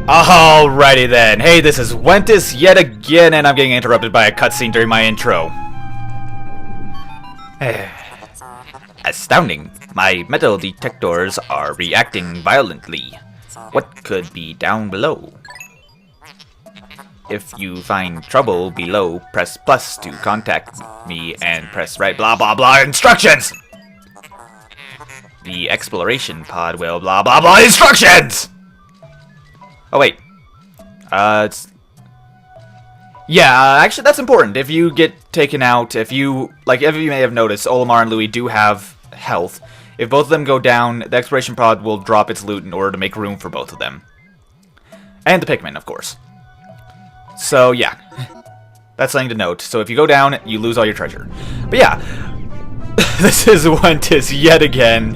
Alrighty then. Hey, this is Wentus yet again, and I'm getting interrupted by a cutscene during my intro. Astounding. My metal detectors are reacting violently. What could be down below? If you find trouble below, press plus to contact me and press right blah blah blah instructions! The exploration pod will blah blah blah instructions! Oh wait. Actually that's important. If you get taken out, if you may have noticed, Olimar and Louis do have health. If both of them go down, the exploration pod will drop its loot in order to make room for both of them. And the Pikmin, of course. So yeah. That's something to note. So if you go down, you lose all your treasure. But yeah. This is Wentus yet again.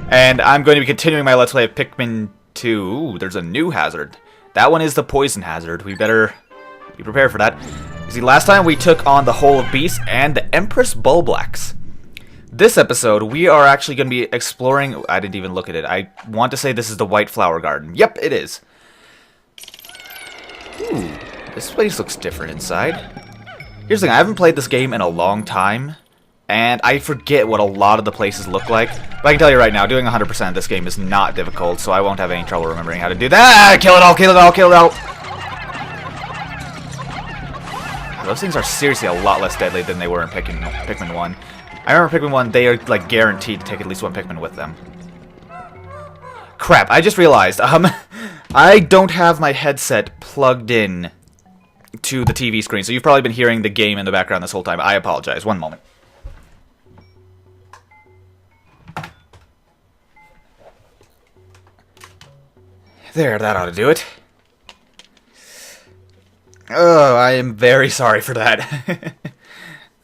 And I'm going to be continuing my Let's Play of Pikmin 2. Ooh, there's a new hazard. That one is the poison hazard. We better be prepared for that. You see, last time we took on the Hole of Beasts and the Empress Bulblax. This episode, we are actually going to be exploring... I didn't even look at it. I want to say this is the White Flower Garden. Yep, it is. Ooh, this place looks different inside. Here's the thing, I haven't played this game in a long time, and I forget what a lot of the places look like. But I can tell you right now, doing 100% of this game is not difficult, so I won't have any trouble remembering how to do that. Ah, kill it all, kill it all, kill it all! Those things are seriously a lot less deadly than they were in Pikmin 1. I remember Pikmin 1, they are like guaranteed to take at least one Pikmin with them. Crap, I just realized, I don't have my headset plugged in to the TV screen, so you've probably been hearing the game in the background this whole time. I apologize. One moment. There, that ought to do it. Oh, I am very sorry for that.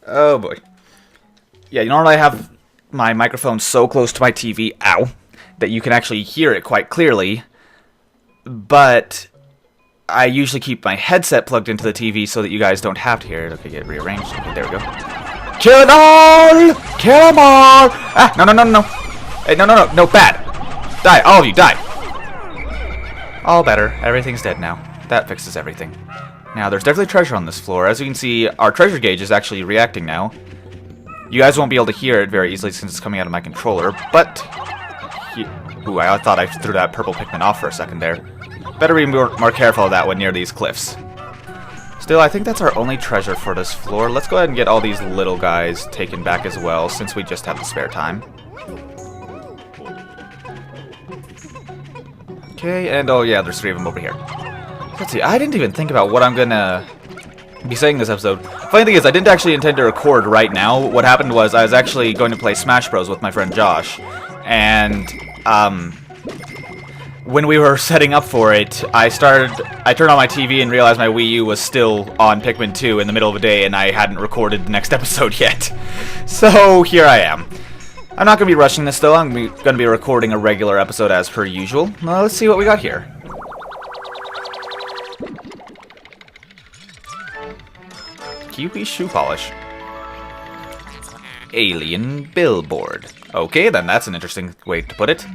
Oh boy. Yeah, normally I have my microphone so close to my TV, ow, that you can actually hear it quite clearly. But I usually keep my headset plugged into the TV so that you guys don't have to hear it. Okay, get rearranged. Okay, there we go. Kill it all! Kill them all! Ah, no, no, no, no, no. Hey, no, no, no, no, bad. Die, all of you, die. All better. Everything's dead now. That fixes everything. Now, there's definitely treasure on this floor. As you can see, our treasure gauge is actually reacting now. You guys won't be able to hear it very easily since it's coming out of my controller, but... Ooh, I thought I threw that purple Pikmin off for a second there. Better be more careful of that when near these cliffs. Still, I think that's our only treasure for this floor. Let's go ahead and get all these little guys taken back as well, since we just have the spare time. Okay, and oh yeah, there's 3 of them over here. Let's see, I didn't even think about what I'm gonna be saying this episode. Funny thing is, I didn't actually intend to record right now. What happened was, I was actually going to play Smash Bros. With my friend Josh. And, when we were setting up for it, I turned on my TV and realized my Wii U was still on Pikmin 2 in the middle of the day, and I hadn't recorded the next episode yet. So, here I am. I'm not going to be rushing this, though. I'm going to be recording a regular episode as per usual. Well, let's see what we got here. QP shoe polish. Alien billboard. Okay, then that's an interesting way to put it.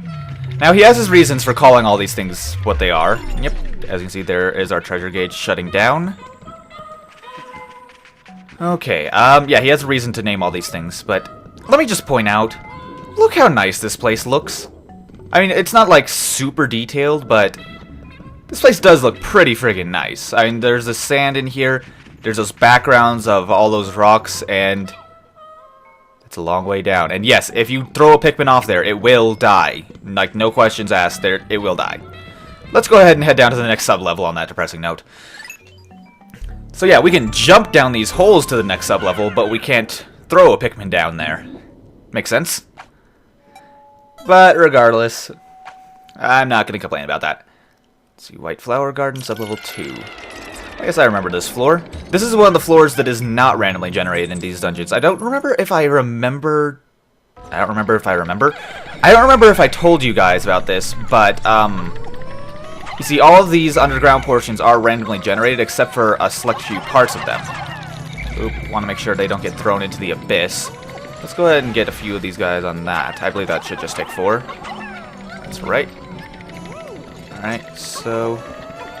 Now, he has his reasons for calling all these things what they are. Yep, as you can see, there is our treasure gauge shutting down. Okay, yeah, he has a reason to name all these things, but let me just point out, look how nice this place looks. I mean, it's not, like, super detailed, but this place does look pretty friggin' nice. I mean, there's the sand in here, there's those backgrounds of all those rocks, and it's a long way down. And yes, if you throw a Pikmin off there, it will die. Like, no questions asked, it will die. Let's go ahead and head down to the next sub-level on that depressing note. So yeah, we can jump down these holes to the next sub-level, but we can't throw a Pikmin down there. Makes sense? But regardless, I'm not going to complain about that. Let's see, White Flower Garden, sub-level 2. I guess I remember this floor. This is one of the floors that is not randomly generated in these dungeons. I don't remember if I remember... I don't remember if I told you guys about this, but, you see, all of these underground portions are randomly generated, except for a select few parts of them. Oop, want to make sure they don't get thrown into the abyss. Let's go ahead and get a few of these guys on that. I believe that should just take 4. That's right. Alright, so...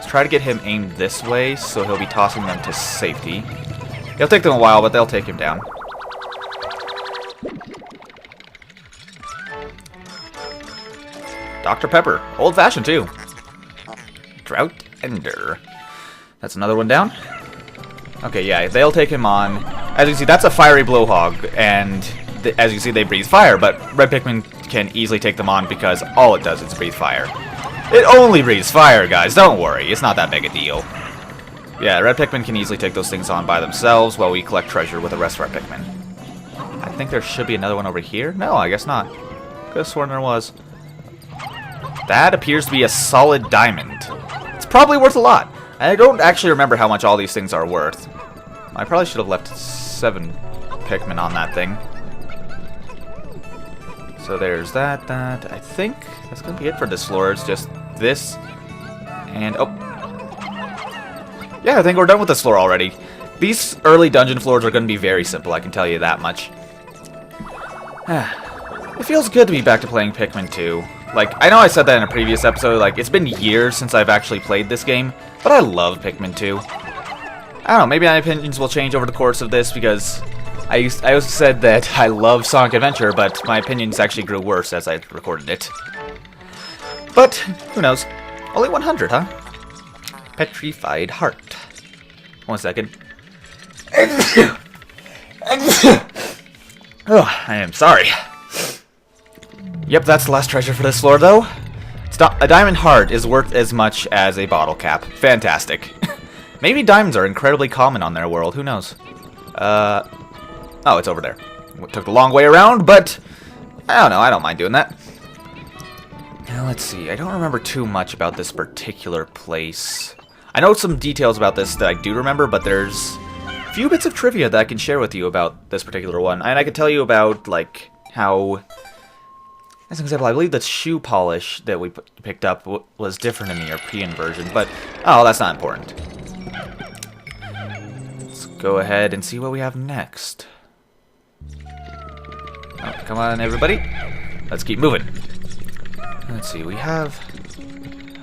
try to get him aimed this way, so he'll be tossing them to safety. It'll take them a while, but they'll take him down. Dr. Pepper. Old-fashioned, too. Drought Ender. That's another one down. Okay, yeah, they'll take him on. As you can see, that's a fiery blowhog, and as you can see, they breathe fire, but red Pikmin can easily take them on because all it does is breathe fire. It only breathes fire, guys. Don't worry. It's not that big a deal. Yeah, red Pikmin can easily take those things on by themselves while we collect treasure with the rest of our Pikmin. I think there should be another one over here. No, I guess not. Could have sworn there was. That appears to be a solid diamond. It's probably worth a lot. I don't actually remember how much all these things are worth. I probably should have left 7 Pikmin on that thing. So there's that. I think that's going to be it for this floor. It's just this. And, oh. Yeah, I think we're done with this floor already. These early dungeon floors are going to be very simple, I can tell you that much. It feels good to be back to playing Pikmin 2. Like, I know I said that in a previous episode, like, it's been years since I've actually played this game, but I love Pikmin 2. I don't know, maybe my opinions will change over the course of this, because I also said that I love Sonic Adventure, but my opinions actually grew worse as I recorded it. But, who knows? Only 100, huh? Petrified Heart. 1 second. Oh, I am sorry. Yep, that's the last treasure for this floor, though. A diamond heart is worth as much as a bottle cap. Fantastic. Maybe diamonds are incredibly common on their world. Who knows? Oh, it's over there. It took the long way around, but I don't know. I don't mind doing that. Now, let's see. I don't remember too much about this particular place. I know some details about this that I do remember, but there's a few bits of trivia that I can share with you about this particular one. And I can tell you about, like, how... As an example, I believe the shoe polish that we picked up was different in the European version, but, oh, that's not important. Let's go ahead and see what we have next. Oh, come on, everybody. Let's keep moving. Let's see, we have...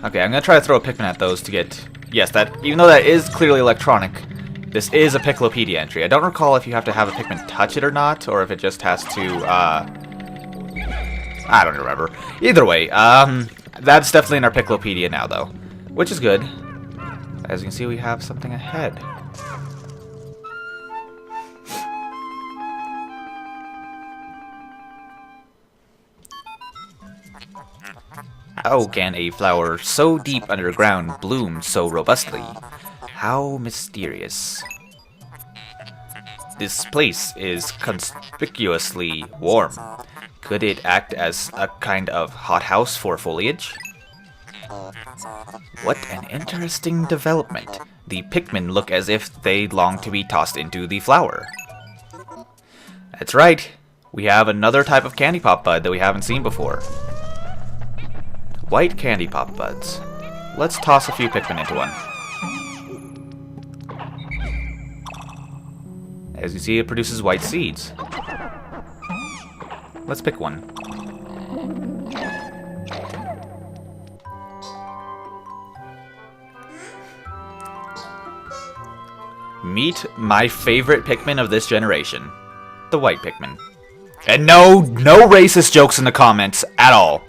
Okay, I'm going to try to throw a Pikmin at those to get... Yes, that, even though that is clearly electronic, this is a Picklopedia entry. I don't recall if you have to have a Pikmin touch it or not, or if it just has to, I don't remember. Either way, that's definitely in our Picklopedia now, though. Which is good. As you can see, we have something ahead. How can a flower so deep underground bloom so robustly? How mysterious. This place is conspicuously warm. Could it act as a kind of hothouse for foliage? What an interesting development. The Pikmin look as if they long to be tossed into the flower. That's right. We have another type of candy pop bud that we haven't seen before. White candy pop buds. Let's toss a few Pikmin into one. As you see, it produces white seeds. Let's pick one. Meet my favorite Pikmin of this generation. The white Pikmin. And no racist jokes in the comments at all.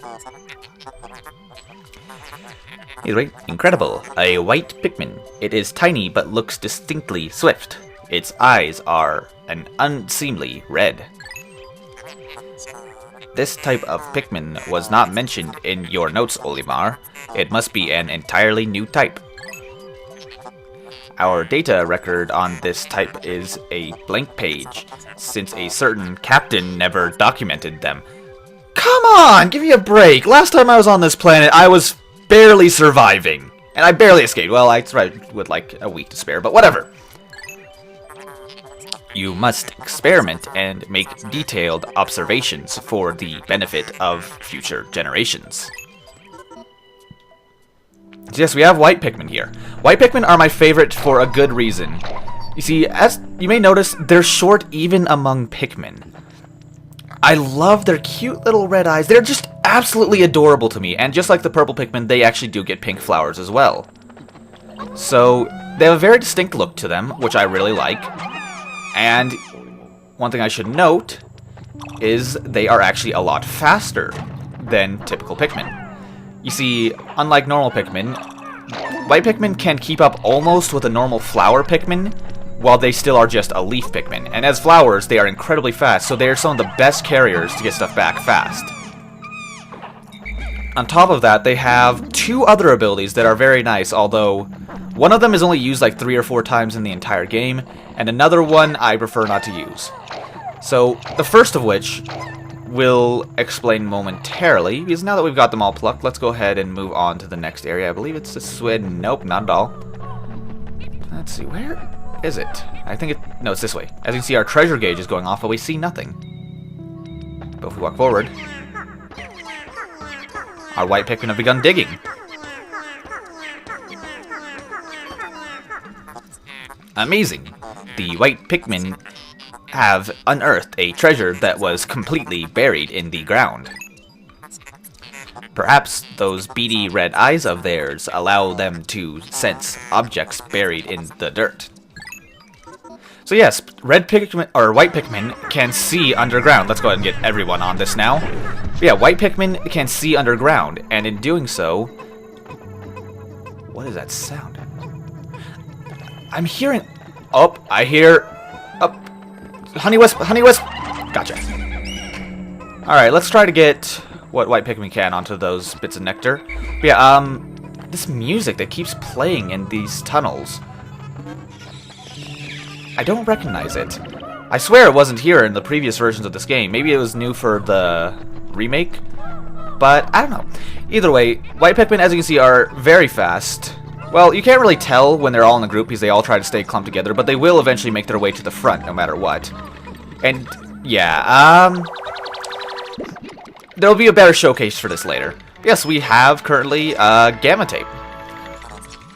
Incredible. A white Pikmin. It is tiny but looks distinctly swift. Its eyes are an unseemly red. This type of Pikmin was not mentioned in your notes, Olimar. It must be an entirely new type. Our data record on this type is a blank page, since a certain captain never documented them. Come on, give me a break. Last time I was on this planet, I was barely surviving. And I barely escaped. Well, I survived with like a week to spare, but whatever. You must experiment and make detailed observations for the benefit of future generations. Yes, we have white Pikmin here. White Pikmin are my favorite for a good reason. You see, as you may notice, they're short even among Pikmin. I love their cute little red eyes. They're just absolutely adorable to me. And just like the purple Pikmin, they actually do get pink flowers as well. So they have a very distinct look to them, which I really like. And one thing I should note is they are actually a lot faster than typical Pikmin. You see, unlike normal Pikmin, white Pikmin can keep up almost with a normal flower Pikmin, while they still are just a leaf Pikmin. And as flowers, they are incredibly fast, so they are some of the best carriers to get stuff back fast. On top of that, they have two other abilities that are very nice, although one of them is only used like 3 or 4 times in the entire game, and another one I prefer not to use. So, the first of which we'll explain momentarily, because now that we've got them all plucked, let's go ahead and move on to the next area. I believe it's this way. Nope, not at all. Let's see, where is it? I think no, it's this way. As you can see, our treasure gauge is going off, but we see nothing. But if we walk forward, our white Pikmin have begun digging. Amazing! The white Pikmin have unearthed a treasure that was completely buried in the ground. Perhaps those beady red eyes of theirs allow them to sense objects buried in the dirt. So yes, red Pikmin or white Pikmin can see underground. Let's go ahead and get everyone on this now. But yeah, white Pikmin can see underground, and in doing so, what is that sound? I'm hearing. Oh, I hear. Oh, honey wisp, honey wisp. Gotcha. All right, let's try to get what white Pikmin can onto those bits of nectar. But yeah, this music that keeps playing in these tunnels. I don't recognize it. I swear it wasn't here in the previous versions of this game. Maybe it was new for the remake, but I don't know. Either way, white Pikmin, as you can see, are very fast. Well, you can't really tell when they're all in a group because they all try to stay clumped together, but they will eventually make their way to the front no matter what. And yeah, there'll be a better showcase for this later. Yes, we have currently Gamma Tape.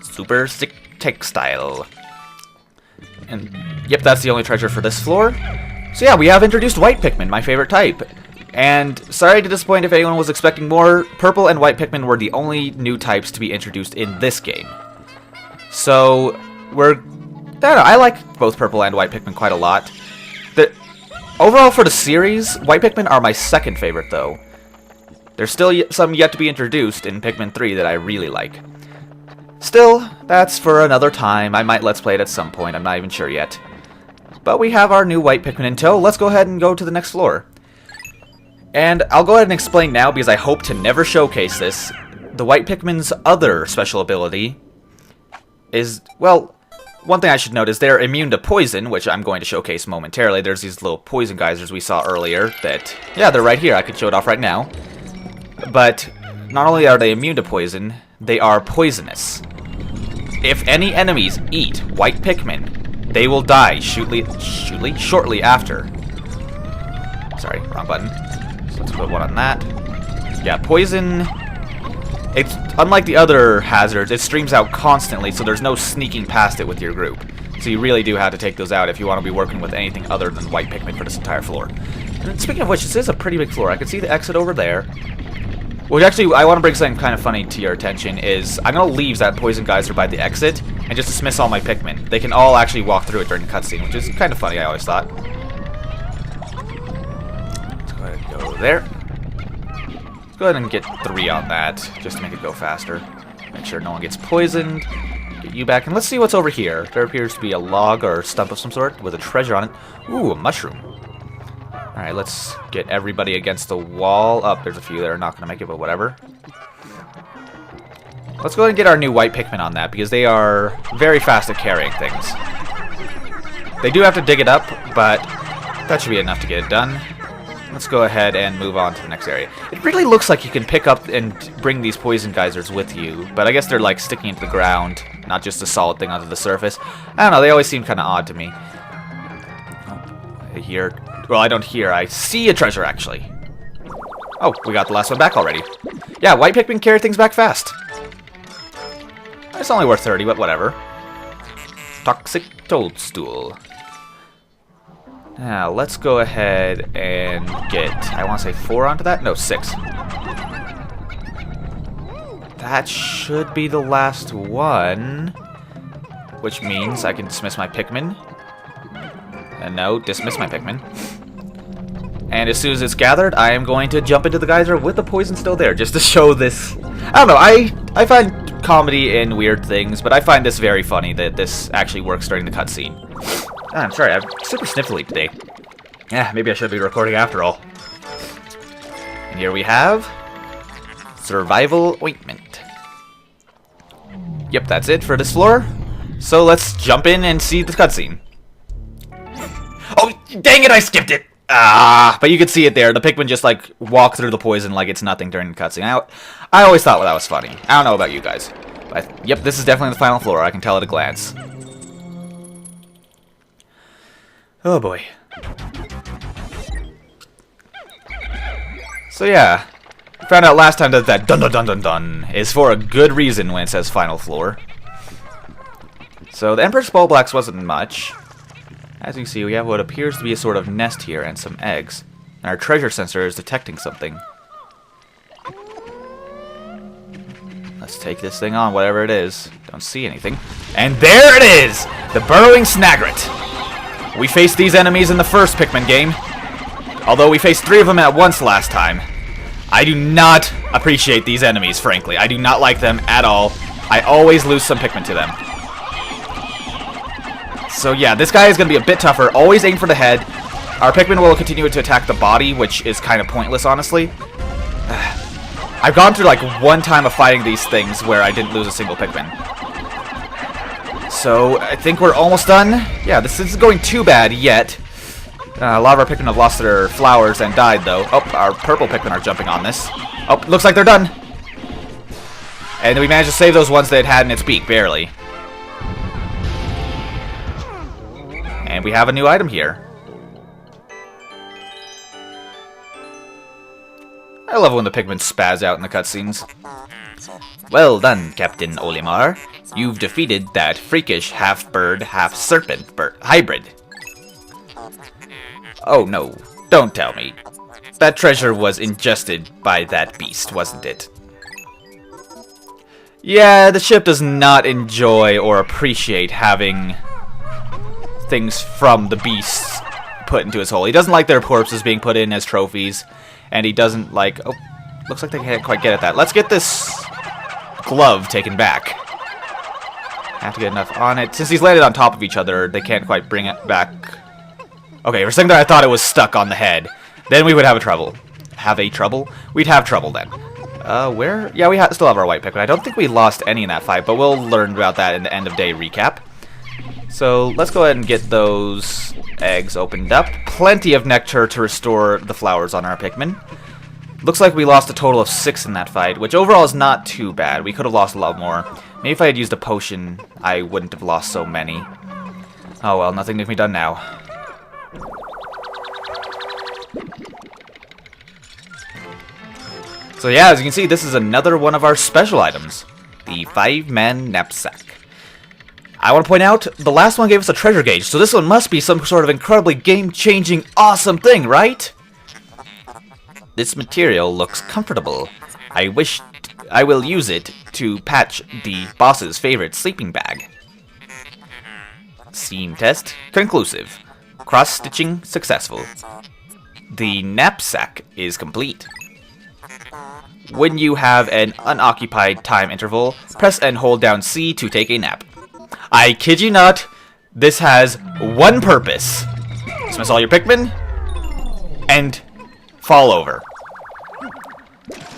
Super Stick Textile. And yep, that's the only treasure for this floor. So yeah, we have introduced white Pikmin, my favorite type. And sorry to disappoint if anyone was expecting more, purple and white Pikmin were the only new types to be introduced in this game. So, I don't know, I like both purple and white Pikmin quite a lot. Overall for the series, white Pikmin are my second favorite though. There's still some yet to be introduced in Pikmin 3 that I really like. Still, that's for another time. I might let's play it at some point, I'm not even sure yet. But we have our new white Pikmin in tow. Let's go ahead and go to the next floor. And I'll go ahead and explain now because I hope to never showcase this. The white Pikmin's other special ability is, well, one thing I should note is they're immune to poison, which I'm going to showcase momentarily. There's these little poison geysers we saw earlier that, yeah, they're right here. I could show it off right now. But not only are they immune to poison, they are poisonous. If any enemies eat white Pikmin, they will die shortly after. Sorry, wrong button. So let's put one on that. Yeah, poison. It's unlike the other hazards, it streams out constantly, so there's no sneaking past it with your group. So you really do have to take those out if you want to be working with anything other than white Pikmin for this entire floor. And speaking of which, this is a pretty big floor. I can see the exit over there. Which actually, I want to bring something kind of funny to your attention, is I'm going to leave that poison geyser by the exit, and just dismiss all my Pikmin. They can all actually walk through it during the cutscene, which is kind of funny, I always thought. Let's go ahead and go there. Let's go ahead and get 3 on that, just to make it go faster. Make sure no one gets poisoned. Get you back, and let's see what's over here. There appears to be a log or stump of some sort with a treasure on it. Ooh, a mushroom. Alright, let's get everybody against the wall. Oh, there's a few that are not going to make it, but whatever. Let's go ahead and get our new white Pikmin on that, because they are very fast at carrying things. They do have to dig it up, but that should be enough to get it done. Let's go ahead and move on to the next area. It really looks like you can pick up and bring these poison geysers with you, but I guess they're like sticking into the ground, not just a solid thing onto the surface. I don't know, they always seem kind of odd to me. Oh, I hear... Well, I don't hear. I see a treasure, actually. Oh, we got the last one back already. Yeah, white Pikmin carry things back fast. It's only worth 30, but whatever. Toxic Toadstool. Now, let's go ahead and get... I want to say 4 onto that? No, 6. That should be the last one. which means I can dismiss my Pikmin. And no, dismiss my Pikmin. And as soon as it's gathered, I am going to jump into the geyser with the poison still there, just to show this. I don't know, I find comedy in weird things, but I find this very funny that this actually works during the cutscene. I'm sorry, I'm super sniffly today. Yeah, maybe I should be recording after all. And here we have Survival Ointment. Yep, that's it for this floor. So let's jump in and see the cutscene. Oh, dang it, I skipped it! Ah, but you can see it there. The Pikmin just, like, walk through the poison like it's nothing during the cutscene. I always thought that was funny. I don't know about you guys. But, yep, this is definitely the final floor. I can tell at a glance. Oh, boy. So, yeah. Found out last time that that dun dun dun dun dun is for a good reason when it says final floor. So, the Emperor's Ball Blacks wasn't much. As you can see, we have what appears to be a sort of nest here and some eggs. And our treasure sensor is detecting something. Let's take this thing on, whatever it is. Don't see anything. And there it is! The Burrowing Snagret! We faced these enemies in the first Pikmin game. Although we faced 3 of them at once last time. I do not appreciate these enemies, frankly. I do not like them at all. I always lose some Pikmin to them. So yeah, this guy is going to be a bit tougher. Always aim for the head. Our Pikmin will continue to attack the body, which is kind of pointless, honestly. I've gone through like one time of fighting these things where I didn't lose a single Pikmin. So I think we're almost done. Yeah, this isn't going too bad yet. A lot of our Pikmin have lost their flowers and died, though. Oh, our purple Pikmin are jumping on this. Oh, looks like they're done. And we managed to save those ones that it had in its beak, barely. And we have a new item here. I love when the Pikmin spaz out in the cutscenes. Well done, Captain Olimar. You've defeated that freakish half-bird, half-serpent hybrid. Oh no, don't tell me. That treasure was ingested by that beast, wasn't it? Yeah, the ship does not enjoy or appreciate having things from the beasts put into his hole. He doesn't like their corpses being put in as trophies, and he doesn't like... Oh, looks like they can't quite get at that. Let's get this glove taken back. Have to get enough on it. Since he's landed on top of each other, they can't quite bring it back. Okay, for a second there I thought it was stuck on the head. Then we would have a trouble. We'd have trouble then. Where? Yeah, we still have our white Pikmin. I don't think we lost any in that fight, but we'll learn about that in the end of day recap. So let's go ahead and get those eggs opened up. Plenty of nectar to restore the flowers on our Pikmin. Looks like we lost a total of 6 in that fight, which overall is not too bad. We could have lost a lot more. Maybe if I had used a potion, I wouldn't have lost so many. Oh well, nothing can be done now. So yeah, as you can see, this is another one of our special items. The 5-man knapsack. I want to point out, the last one gave us a treasure gauge, so this one must be some sort of incredibly game-changing, awesome thing, right? This material looks comfortable. I will use it to patch the boss's favorite sleeping bag. Seam test conclusive. Cross-stitching successful. The knapsack is complete. When you have an unoccupied time interval, press and hold down C to take a nap. I kid you not, this has one purpose. Dismiss all your Pikmin, and fall over.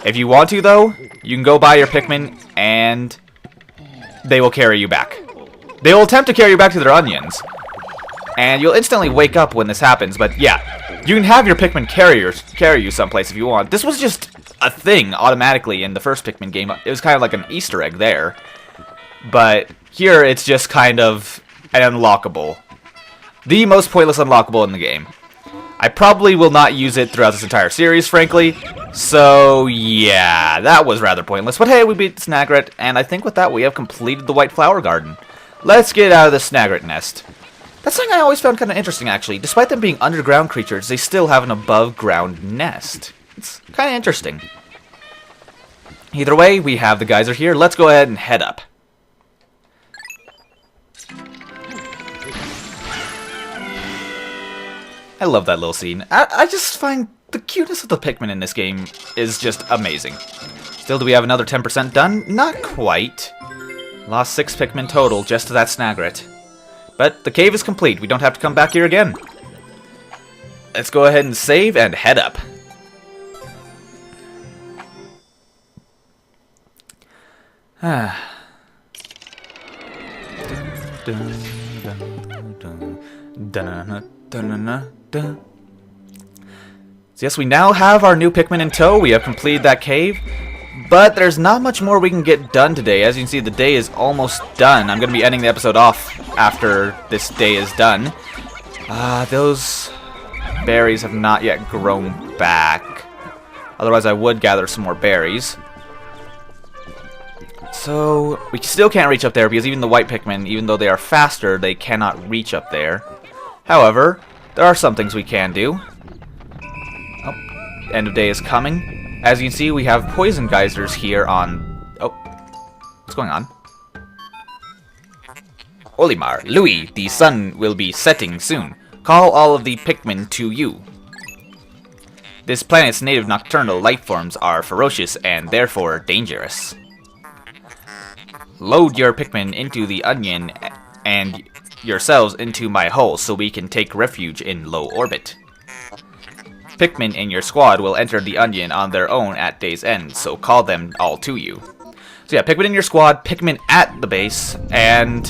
If you want to, though, you can go buy your Pikmin, and they will carry you back. They will attempt to carry you back to their onions, and you'll instantly wake up when this happens, but yeah, you can have your Pikmin carry you someplace if you want. This was just a thing automatically in the first Pikmin game. It was kind of like an Easter egg there, but here it's just kind of an unlockable. The most pointless unlockable in the game. I probably will not use it throughout this entire series, frankly. So, yeah, that was rather pointless. But hey, we beat Snagret, and I think with that we have completed the White Flower Garden. Let's get out of the Snagret nest. That's something I always found kind of interesting, actually. Despite them being underground creatures, they still have an above-ground nest. It's kind of interesting. Either way, we have the geyser here. Let's go ahead and head up. I love that little scene. I just find the cuteness of the Pikmin in this game is just amazing. Still, do we have another 10% done? Not quite. Lost 6 Pikmin total just to that Snagret. But the cave is complete. We don't have to come back here again. Let's go ahead and save and head up. So yes, we now have our new Pikmin in tow. We have completed that cave. But there's not much more we can get done today. As you can see, the day is almost done. I'm going to be ending the episode off after this day is done. Those berries have not yet grown back. Otherwise, I would gather some more berries. So, we still can't reach up there because even the white Pikmin, even though they are faster, they cannot reach up there. However, there are some things we can do. Oh, end of day is coming. As you can see, we have poison geysers here on... Oh, what's going on? Olimar, Louis, the sun will be setting soon. Call all of the Pikmin to you. This planet's native nocturnal life forms are ferocious and therefore dangerous. Load your Pikmin into the onion and yourselves into my hull so we can take refuge in low orbit. Pikmin in your squad will enter the onion on their own at day's end, so call them all to you. So yeah, Pikmin in your squad, Pikmin at the base, and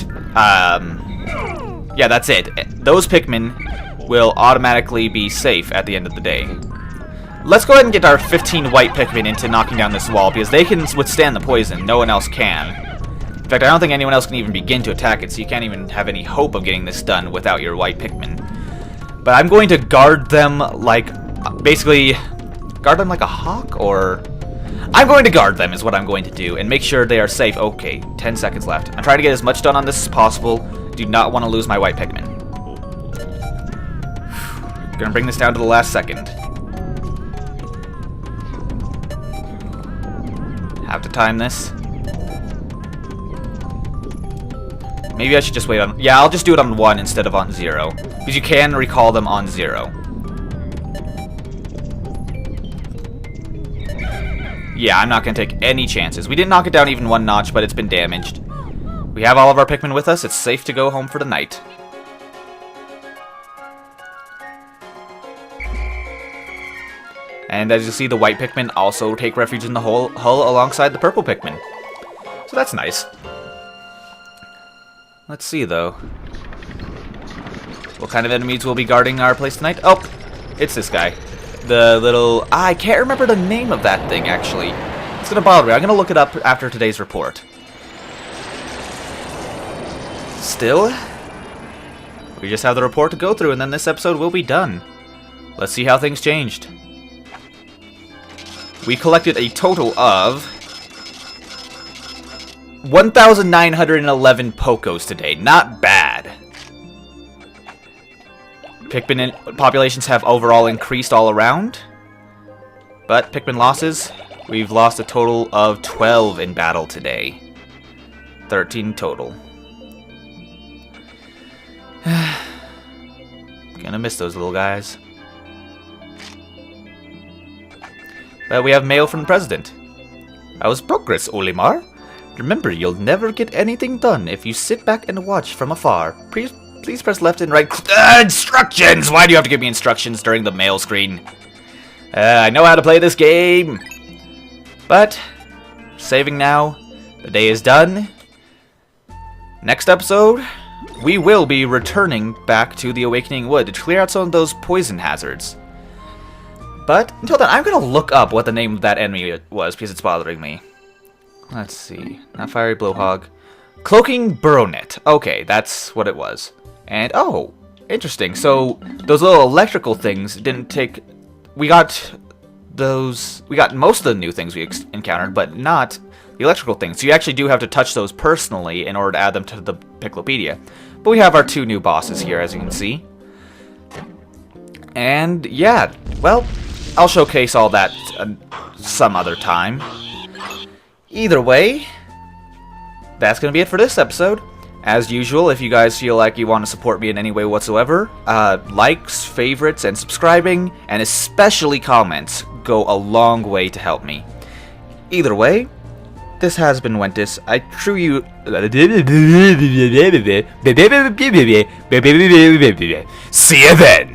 yeah, that's it. Those Pikmin will automatically be safe at the end of the day. Let's go ahead and get our 15 white Pikmin into knocking down this wall, because they can withstand the poison, no one else can. In fact, I don't think anyone else can even begin to attack it, so you can't even have any hope of getting this done without your white Pikmin. But I'm going to guard them like... basically, guard them like a hawk, or... I'm going to guard them is what I'm going to do, and make sure they are safe. Okay, 10 seconds left. I'm trying to get as much done on this as possible. Do not want to lose my white Pikmin. Gonna bring this down to the last second. Have to time this. Maybe I should just wait on... yeah, I'll just do it on 1 instead of on 0. Because you can recall them on 0. Yeah, I'm not going to take any chances. We didn't knock it down even 1 notch, but it's been damaged. We have all of our Pikmin with us. It's safe to go home for the night. And as you see, the white Pikmin also take refuge in the hull alongside the purple Pikmin. So that's nice. Let's see, though. What kind of enemies will be guarding our place tonight? Oh, it's this guy. The little... I can't remember the name of that thing, actually. It's going to bother me. I'm going to look it up after today's report. Still, we just have the report to go through, and then this episode will be done. Let's see how things changed. We collected a total of 1,911 Pokos today. Not bad. Pikmin populations have overall increased all around. But Pikmin losses, we've lost a total of 12 in battle today. 13 total. Gonna miss those little guys. But we have mail from the president. How's progress, Olimar? Remember, you'll never get anything done if you sit back and watch from afar. Please press left and right. Instructions! Why do you have to give me instructions during the mail screen? I know how to play this game. But, saving now. The day is done. Next episode, we will be returning back to the Awakening Wood to clear out some of those poison hazards. But, until then, I'm going to look up what the name of that enemy was, because it's bothering me. Let's see. Not Fiery Blowhog. Cloaking Burrownet. Okay, that's what it was. And, oh, interesting. So, those little electrical things didn't take... We got those... We got most of the new things we encountered, but not the electrical things. So you actually do have to touch those personally in order to add them to the Piclopedia. But we have our 2 new bosses here, as you can see. And, yeah, well... I'll showcase all that some other time. Either way, that's going to be it for this episode. As usual, if you guys feel like you want to support me in any way whatsoever, likes, favorites, and subscribing, and especially comments, go a long way to help me. Either way, this has been Wentus. I true you. See you then!